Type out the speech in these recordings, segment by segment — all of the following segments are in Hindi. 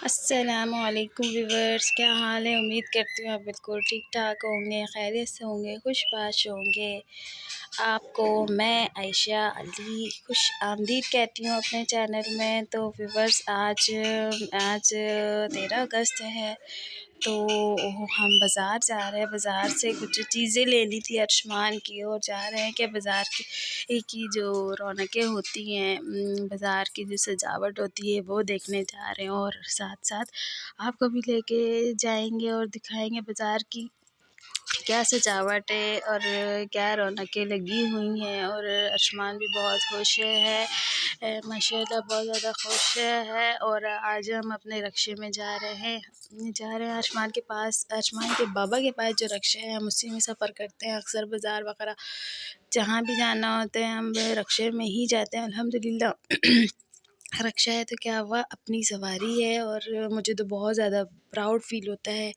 अस्सलामुअलैकुम व्यूअर्स, क्या हाल है। उम्मीद करती हूँ आप बिल्कुल ठीक ठाक होंगे, खैरियत से होंगे, खुशबाश होंगे। आपको मैं आयशा अली खुश आमदीद कहती हूँ अपने चैनल में। तो व्यूअर्स, आज आज 13 अगस्त है, तो हम बाज़ार जा रहे हैं। बाज़ार से कुछ चीज़ें लेनी थी अर्शमान की, और जा रहे हैं कि बाज़ार की जो रौनकें होती हैं, बाज़ार की जो सजावट होती है वो देखने जा रहे हैं, और साथ साथ आपको भी लेके जाएंगे और दिखाएंगे बाज़ार की क्या सजावट है और क्या रौनकें लगी हुई हैं। और आसमान भी बहुत खुश है, माशाल्लाह बहुत ज़्यादा खुश है। और आज हम अपने रक्शे में जा रहे हैं आसमान के पास, आसमान के बाबा के पास जो रक्शा है, हम उसी में सफ़र करते हैं। अक्सर बाज़ार वगैरह जहाँ भी जाना होता है हम रक्शे में ही जाते हैं अल्हम्दुलिल्लाह। रक्षा है तो क्या हुआ, अपनी सवारी है। और मुझे तो बहुत ज़्यादा प्राउड फ़ील होता है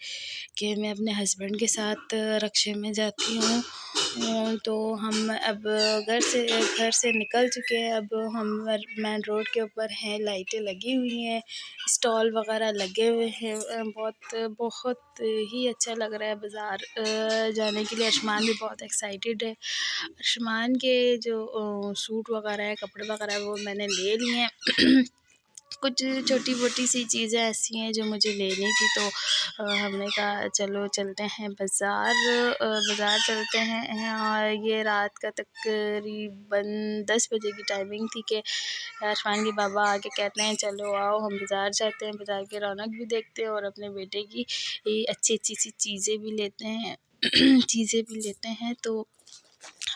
कि मैं अपने हस्बैंड के साथ रक्शे में जाती हूँ। तो हम अब घर से निकल चुके हैं। अब हम मेन रोड के ऊपर हैं, लाइटें लगी हुई हैं, स्टॉल वगैरह लगे हुए हैं। बहुत बहुत ही अच्छा लग रहा है बाज़ार जाने के लिए। आसमान भी बहुत एक्साइटेड है। आसमान के जो सूट वगैरह है, कपड़े वगैरह, वो मैंने ले लिए हैं। कुछ छोटी-मोटी सी चीज़ें ऐसी हैं जो मुझे लेनी थी, तो हमने कहा चलो चलते हैं बाज़ार चलते हैं। और ये रात का तकरीबन 10 बजे की टाइमिंग थी कि आसमान के बाबा आके कहते हैं चलो आओ हम बाज़ार जाते हैं, बाज़ार की रौनक भी देखते हैं और अपने बेटे की अच्छी-अच्छी सी चीज़ें भी लेते हैं। तो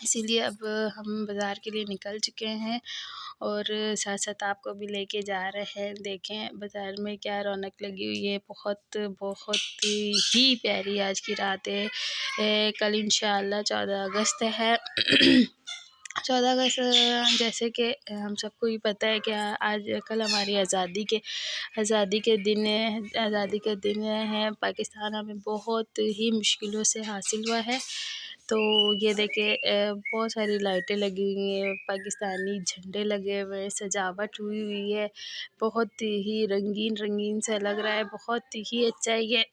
इसीलिए अब हम बाज़ार के लिए निकल चुके हैं, और साथ-साथ आपको भी लेके जा रहे हैं। देखें बाज़ार में क्या रौनक लगी हुई है, बहुत बहुत ही प्यारी आज की रात है। कल इंशाअल्लाह 14 अगस्त है। 14 अगस्त जैसे कि हम सबको ही पता है कि आज कल हमारी आज़ादी के दिन है। पाकिस्तान हमें बहुत ही मुश्किलों से हासिल हुआ है। तो ये देखिए बहुत सारी लाइटें लगी हुई हैं, पाकिस्तानी झंडे लगे हुए हैं, सजावट हुई हुई है, बहुत ही रंगीन रंगीन सा लग रहा है, बहुत ही अच्छा है ये।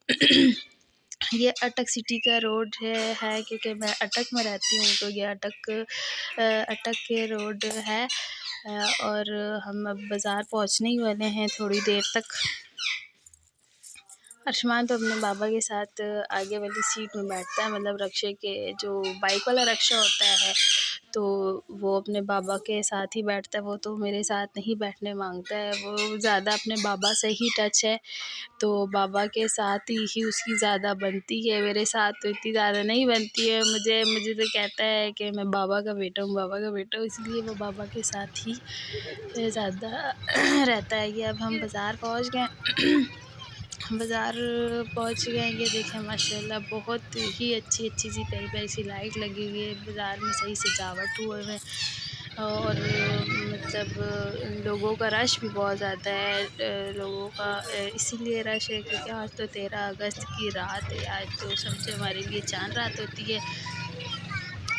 ये अटक सिटी का रोड है क्योंकि मैं अटक में रहती हूँ, तो ये अटक के रोड है। और हम अब बाज़ार पहुँचने ही वाले हैं थोड़ी देर तक। अर्शमान तो अपने बाबा के साथ आगे वाली सीट में बैठता है, मतलब रक्शे के जो बाइक वाला रक्शा होता है, तो वो अपने बाबा के साथ ही बैठता है। वो तो मेरे साथ नहीं बैठने मांगता है, वो ज़्यादा अपने बाबा से ही टच है, तो बाबा के साथ ही उसकी ज़्यादा बनती है। मेरे साथ तो इतनी ज़्यादा नहीं बनती है। मुझे तो कहता है कि मैं बाबा का बेटा हूँ, बाबा का बेटा हूँ, इसलिए वो बाबा के साथ ही ज़्यादा रहता है। ये अब हम बाज़ार पहुँच गए। बाज़ार पहुँच गए हैं। ये देखें माशाल्लाह बहुत ही अच्छी सी प्यारी सी लाइट लगी हुई है। बाज़ार में सही सजावट हुए हुए हैं, और मतलब लोगों का रश भी बहुत ज़्यादा है। लोगों का इसीलिए रश है क्योंकि आज तो 13 अगस्त की रात है। आज तो समझे हमारे लिए चाँद रात होती है।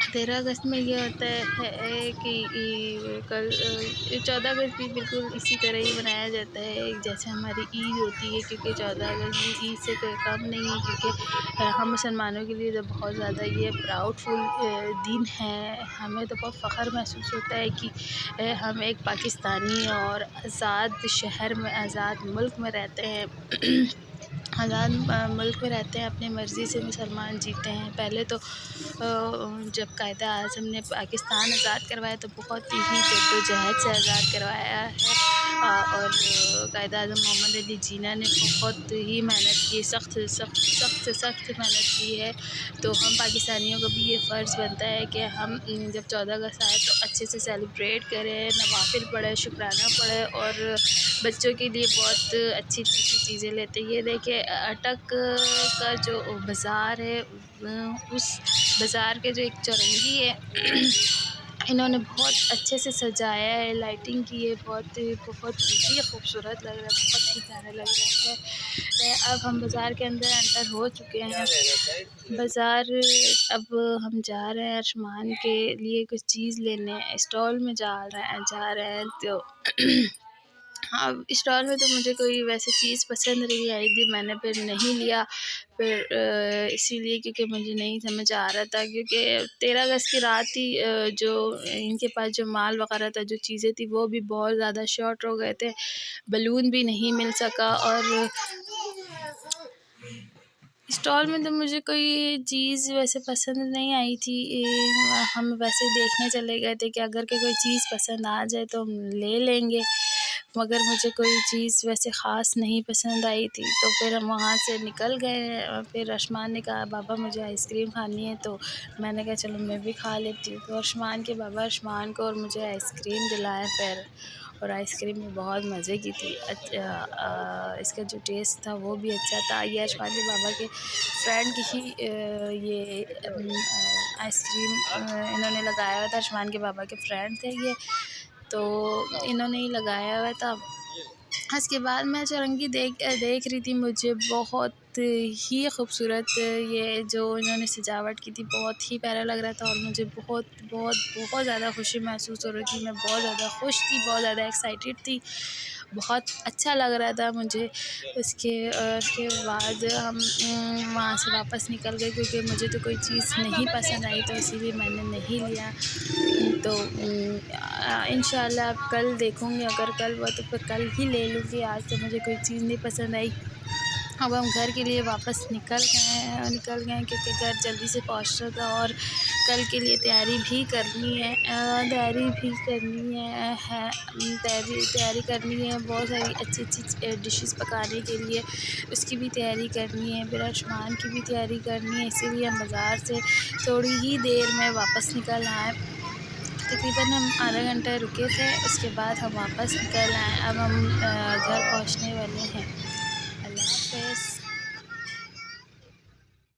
13 अगस्त में ये होता है कि कल 14 अगस्त भी बिल्कुल इसी तरह ही मनाया जाता है जैसे हमारी ईद होती है, क्योंकि 14 अगस्त भी ईद से कोई कम नहीं है, क्योंकि हम मुसलमानों के लिए तो बहुत ज़्यादा ये प्राउडफुल दिन है। हमें तो बहुत फ़ख्र महसूस होता है कि हम एक पाकिस्तानी और आज़ाद शहर में, आज़ाद मुल्क में रहते हैं। आज़ाद मुल्क में रहते हैं, अपनी मर्ज़ी से मुसलमान जीते हैं। पहले तो जब कायद-ए-आज़म ने पाकिस्तान आज़ाद करवाया तो बहुत ही जद्दोजहद से आज़ाद करवाया है। और कायद-ए-आज़म मोहम्मद अली जिन्ना ने बहुत ही मेहनत की, सख्त से सख्त मेहनत की है। तो हम पाकिस्तानियों को भी ये फ़र्ज़ बनता है कि हम जब 14 अगस्त आए तो अच्छे से सेलिब्रेट करें, नवाफ़िल पढ़ें, शुक्राना पढ़ें, और बच्चों के लिए बहुत अच्छी चीज़ें लेते हैं। ये देखिए अटक का जो बाज़ार है, उस बाज़ार के जो एक चौरंगी है, इन्होंने बहुत अच्छे से सजाया है, लाइटिंग की है, बहुत ही खूबसूरत लग रहा है, बहुत ही प्यारा लग रहा है। अब हम बाज़ार के अंदर एंटर हो चुके हैं। बाज़ार अब हम जा रहे हैं आसमान के लिए कुछ चीज़ लेने, स्टॉल में जा रहे हैं। तो हाँ, स्टॉल में तो मुझे कोई वैसे चीज़ पसंद नहीं आई थी, मैंने फिर नहीं लिया। फिर इसीलिए क्योंकि मुझे नहीं समझ आ रहा था, क्योंकि 13 अगस्त की रात ही जो इनके पास जो माल वग़ैरह था, जो चीज़ें थी, वो भी बहुत ज़्यादा शॉर्ट हो गए थे। बलून भी नहीं मिल सका, और स्टॉल में तो मुझे कोई चीज़ वैसे पसंद नहीं आई थी। हम वैसे देखने चले गए थे कि अगर के कोई चीज़ पसंद आ जाए तो हम ले लेंगे, मगर मुझे कोई चीज़ वैसे ख़ास नहीं पसंद आई थी। तो फिर हम वहाँ से निकल गए। फिर अरशमान ने कहा, पापा मुझे आइसक्रीम खानी है, तो मैंने कहा चलो मैं भी खा लेती हूँ। तो अरशमान के पापा अरशमान को और मुझे आइसक्रीम दिलाए फिर, और आइसक्रीम में बहुत मज़े की थी। इसका जो टेस्ट था वो भी अच्छा था। ये अरशमान के पापा के फ्रेंड की ही ये आइसक्रीम इन्होंने लगाया हुआ था। अरशमान के पापा के फ्रेंड थे ये, तो इन्होंने ही लगाया हुआ था। उसके बाद मैं चौरंगी देख रही थी, मुझे बहुत ही खूबसूरत ये जो इन्होंने सजावट की थी, बहुत ही प्यारा लग रहा था, और मुझे बहुत बहुत बहुत ज़्यादा खुशी महसूस हो रही थी। मैं बहुत ज़्यादा खुश थी, बहुत ज़्यादा एक्साइटेड थी, बहुत अच्छा लग रहा था मुझे। उसके बाद हम वहाँ से वापस निकल गए, क्योंकि मुझे तो कोई चीज़ नहीं पसंद आई, तो इसीलिए मैंने नहीं लिया। तो इंशाल्लाह अब कल देखूँगी, अगर कल हुआ तो फिर कल ही ले लूँगी। आज तो मुझे कोई चीज़ नहीं पसंद आई। अब हम घर के लिए वापस निकल गए, क्योंकि घर जल्दी से पहुँचना था, और कल के लिए तैयारी भी करनी है। तैयारी करनी है, बहुत सारी अच्छी डिशेज़ पकाने के लिए, उसकी भी तैयारी करनी है। फिर आयुष्मान की भी तैयारी करनी है, इसीलिए हम बाज़ार से थोड़ी ही देर में वापस निकल आए। तकरीबन हम आधा घंटा रुके थे, उसके बाद हम वापस निकल आए। अब हम घर पहुँचने वाले हैं।